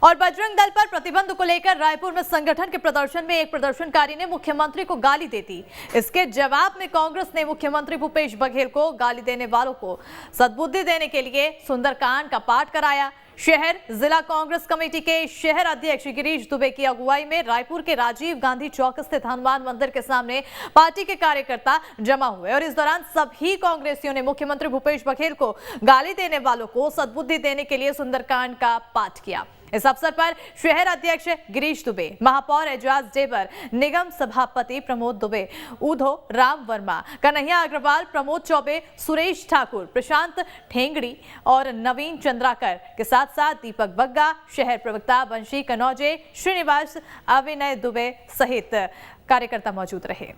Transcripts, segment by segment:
और बजरंग दल पर प्रतिबंध को लेकर रायपुर में संगठन के प्रदर्शन में एक प्रदर्शनकारी ने मुख्यमंत्री को गाली दे दी। इसके जवाब में कांग्रेस ने मुख्यमंत्री भूपेश बघेल को गाली देने वालों को सद्बुद्धि देने के लिए सुंदरकांड का पाठ कराया। शहर जिला कांग्रेस कमेटी के शहर अध्यक्ष गिरीश दुबे की अगुवाई में रायपुर के राजीव गांधी चौक स्थित हनुमान मंदिर के सामने पार्टी के कार्यकर्ता जमा हुए और इस दौरान सभी कांग्रेसियों ने मुख्यमंत्री भूपेश बघेल को गाली देने वालों को सद्बुद्धि देने के लिए सुंदरकांड का पाठ किया। इस अवसर पर शहर अध्यक्ष गिरीश दुबे, महापौर एजाज डेबर, निगम सभापति प्रमोद दुबे, उधो राम वर्मा, कन्हैया अग्रवाल, प्रमोद चौबे, सुरेश ठाकुर, प्रशांत ठेंगड़ी और नवीन चंद्राकर के साथ साथ दीपक बग्गा, शहर प्रवक्ता बंशी कनौजे, श्रीनिवास, अविनय दुबे सहित कार्यकर्ता मौजूद रहे।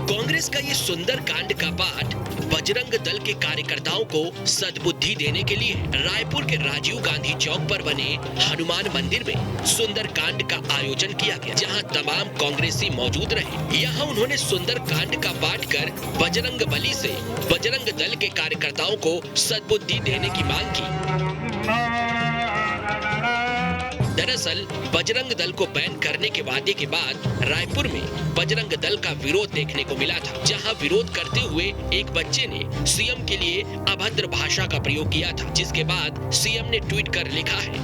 कांग्रेस का ये सुंदर कांड का पाठ बजरंग दल के कार्यकर्ताओं को सद्बुद्धि देने के लिए रायपुर के राजीव गांधी चौक पर बने हनुमान मंदिर में सुंदर कांड का आयोजन किया गया, जहां तमाम कांग्रेसी मौजूद रहे। यहां उन्होंने सुंदर कांड का पाठ कर बजरंग बली से बजरंग दल के कार्यकर्ताओं को सद्बुद्धि देने की मांग की। दरअसल बजरंग दल को बैन करने के वादे के बाद रायपुर में बजरंग दल का विरोध देखने को मिला था, जहां विरोध करते हुए एक बच्चे ने सीएम के लिए अभद्र भाषा का प्रयोग किया था, जिसके बाद सीएम ने ट्वीट कर लिखा है,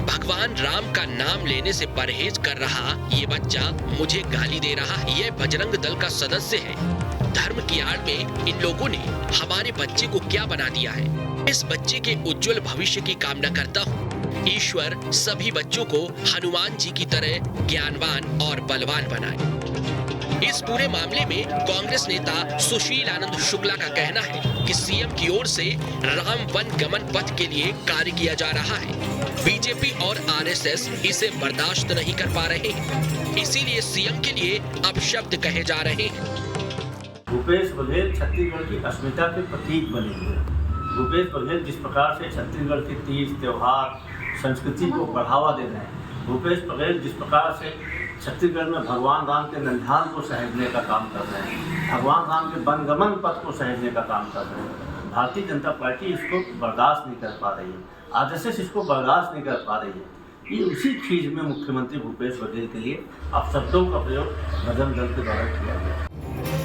भगवान राम का नाम लेने से परहेज कर रहा ये बच्चा मुझे गाली दे रहा है। ये बजरंग दल का सदस्य है। धर्म की आड़ में इन लोगों ने हमारे बच्चे को क्या बना दिया है। इस बच्चे के उज्जवल भविष्य की कामना करता हूँ। ईश्वर सभी बच्चों को हनुमान जी की तरह ज्ञानवान और बलवान बनाए। इस पूरे मामले में कांग्रेस नेता सुशील आनंद शुक्ला का कहना है कि सीएम की ओर से राम वन गमन पथ के लिए कार्य किया जा रहा है। बीजेपी और आरएसएस इसे बर्दाश्त नहीं कर पा रहे हैं, इसीलिए सीएम के लिए अपशब्द कहे जा रहे हैं। भूपेश बघेल छत्तीसगढ़ की अस्मिता के प्रतीक बने हुए। भूपेश बघेल जिस प्रकार से छत्तीसगढ़ के तीज त्योहार संस्कृति को बढ़ावा दे रहे हैं, भूपेश बघेल जिस प्रकार से छत्तीसगढ़ में भगवान राम के नंढाल को सहेजने का काम कर रहे हैं, भगवान राम के वनगमन पथ को सहेजने का काम कर रहे हैं, भारतीय जनता पार्टी इसको बर्दाश्त नहीं कर पा रही है, आरएसएस इसको बर्दाश्त नहीं कर पा रही है। ये उसी चीज़ में मुख्यमंत्री भूपेश बघेल के लिए अपशब्दों का प्रयोग बजरंग दल के द्वारा किया गया।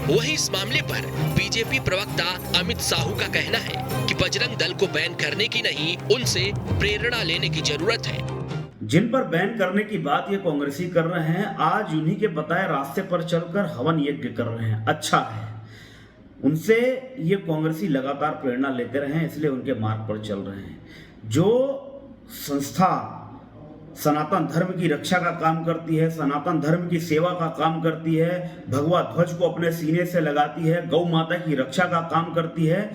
वहीं इस मामले पर बीजेपी प्रवक्ता अमित साहू का कहना है कि बजरंग दल को बैन करने की नहीं, उनसे प्रेरणा लेने की जरूरत है। जिन पर बैन करने की बात ये कांग्रेसी कर रहे हैं, आज उन्हीं के बताए रास्ते पर चलकर हवन यज्ञ कर रहे हैं। अच्छा है, उनसे ये कांग्रेसी लगातार प्रेरणा लेते रहे, इसलिए उनके मार्ग पर चल रहे हैं। जो संस्था सनातन धर्म की रक्षा का काम करती है, सनातन धर्म की सेवा का काम करती है, भगवा ध्वज को अपने सीने से लगाती है, गौ माता की रक्षा का काम करती है,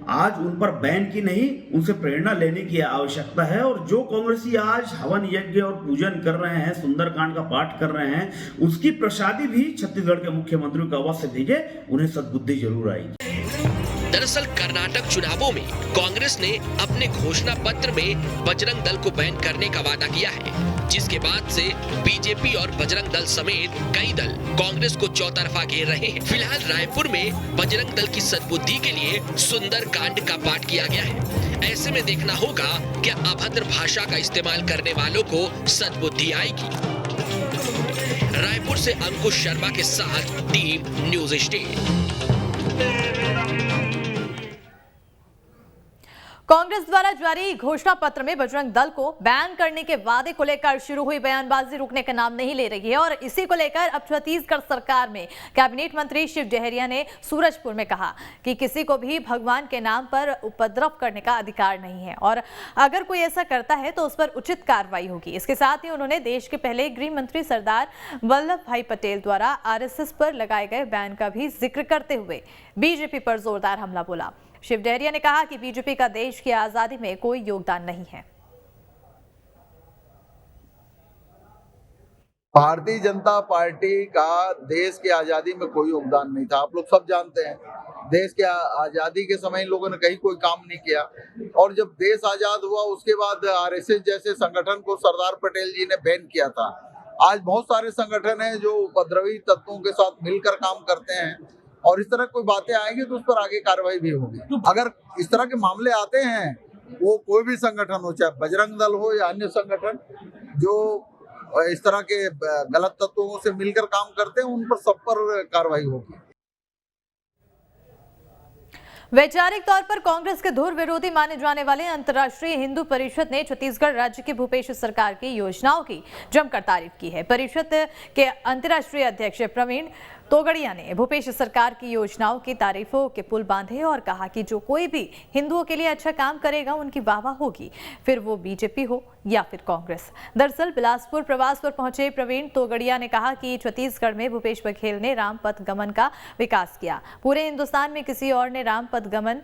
आज उन पर बैन की नहीं, उनसे प्रेरणा लेने की आवश्यकता है। और जो कांग्रेसी आज हवन यज्ञ और पूजन कर रहे हैं, सुंदरकांड का पाठ कर रहे हैं, उसकी प्रसादी भी छत्तीसगढ़ के मुख्यमंत्री को अवश्य भेजे, उन्हें सद्बुद्धि जरूर आएगी। दरअसल कर्नाटक चुनावों में कांग्रेस ने अपने घोषणा पत्र में बजरंग दल को बैन करने का वादा किया है, जिसके बाद से बीजेपी और बजरंग दल समेत कई दल कांग्रेस को चौतरफा घेर रहे हैं। फिलहाल रायपुर में बजरंग दल की सद्बुद्धि के लिए सुंदर कांड का पाठ किया गया है। ऐसे में देखना होगा क्या अभद्र भाषा का इस्तेमाल करने वालों को सद्बुद्धि आएगी। रायपुर से अंकुश शर्मा के साथ टीम न्यूज स्टेट। कांग्रेस द्वारा जारी घोषणा पत्र में बजरंग दल को बैन करने के वादे को लेकर शुरू हुई बयानबाजी रुकने का नाम नहीं ले रही है और इसी को लेकर अब छत्तीसगढ़ सरकार में कैबिनेट मंत्री शिव डहरिया ने सूरजपुर में कहा कि किसी को भी भगवान के नाम पर उपद्रव करने का अधिकार नहीं है और अगर कोई ऐसा करता है तो उस पर उचित कार्रवाई होगी। इसके साथ ही उन्होंने देश के पहले गृह मंत्री सरदार वल्लभ भाई पटेल द्वारा आरएसएस पर लगाए गए बैन का भी जिक्र करते हुए बीजेपी पर जोरदार हमला बोला। शिव डहरिया ने कहा कि बीजेपी का देश की आजादी में कोई योगदान नहीं है। भारतीय जनता पार्टी का देश की आजादी में कोई योगदान नहीं था। आप लोग सब जानते हैं, देश के आजादी के समय इन लोगों ने कहीं कोई काम नहीं किया और जब देश आजाद हुआ उसके बाद आरएसएस जैसे संगठन को सरदार पटेल जी ने बैन किया था। आज बहुत सारे संगठन हैं जो उपद्रवी तत्वों के साथ मिलकर काम करते हैं और इस तरह कोई बातें आएंगी तो उस पर आगे कार्रवाई भी होगी। अगर इस तरह के मामले आते हैं, वो कोई भी संगठन हो, चाहे बजरंग दल हो या अन्य संगठन जो इस तरह के गलत तत्वों से मिलकर काम करते हैं, उन पर सब पर कार्रवाई होगी। वैचारिक तौर पर कांग्रेस के धुर विरोधी माने जाने वाले अंतर्राष्ट्रीय हिंदू परिषद ने छत्तीसगढ़ राज्य की भूपेश सरकार की योजनाओं की जमकर तारीफ की है। परिषद के अंतर्राष्ट्रीय अध्यक्ष प्रवीण तोगड़िया ने भूपेश सरकार की योजनाओं की तारीफों के पुल बांधे और कहा कि जो कोई भी हिंदुओं के लिए अच्छा काम करेगा उनकी वाहवाह होगी, फिर वो बीजेपी हो या फिर कांग्रेस। दरअसल बिलासपुर प्रवास पर पहुंचे प्रवीण तोगड़िया ने कहा कि छत्तीसगढ़ में भूपेश बघेल ने राम पथ गमन का विकास किया। पूरे हिंदुस्तान में किसी और ने राम पथ गमन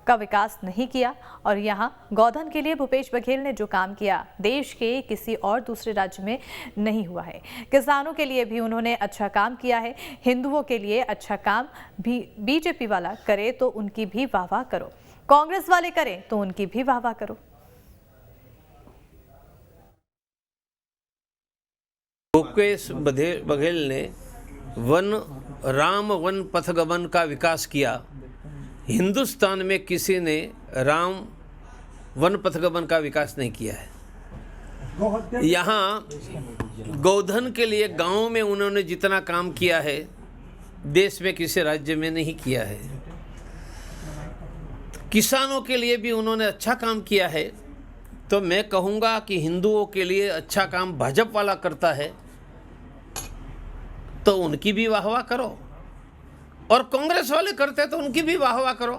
का विकास नहीं किया और यहाँ गौधन के लिए भूपेश बघेल ने जो काम किया देश के किसी और दूसरे राज्य में नहीं हुआ है। किसानों के लिए भी उन्होंने अच्छा काम किया है। हिंदुओं के लिए अच्छा काम भी बीजेपी वाला करे तो उनकी भी वाहवाह करो, कांग्रेस वाले करें तो उनकी भी वाहवाह करो। भूपेश बघेल ने राम वन पथगमन का विकास किया। हिंदुस्तान में किसी ने राम वन पथगमन का विकास नहीं किया है। यहाँ गौधन के लिए गांव में उन्होंने जितना काम किया है देश में किसी राज्य में नहीं किया है। किसानों के लिए भी उन्होंने अच्छा काम किया है। तो मैं कहूँगा कि हिंदुओं के लिए अच्छा काम भाजपा वाला करता है तो उनकी भी वाहवाह करो, और कांग्रेस वाले करते तो उनकी भी वाहवाह करो।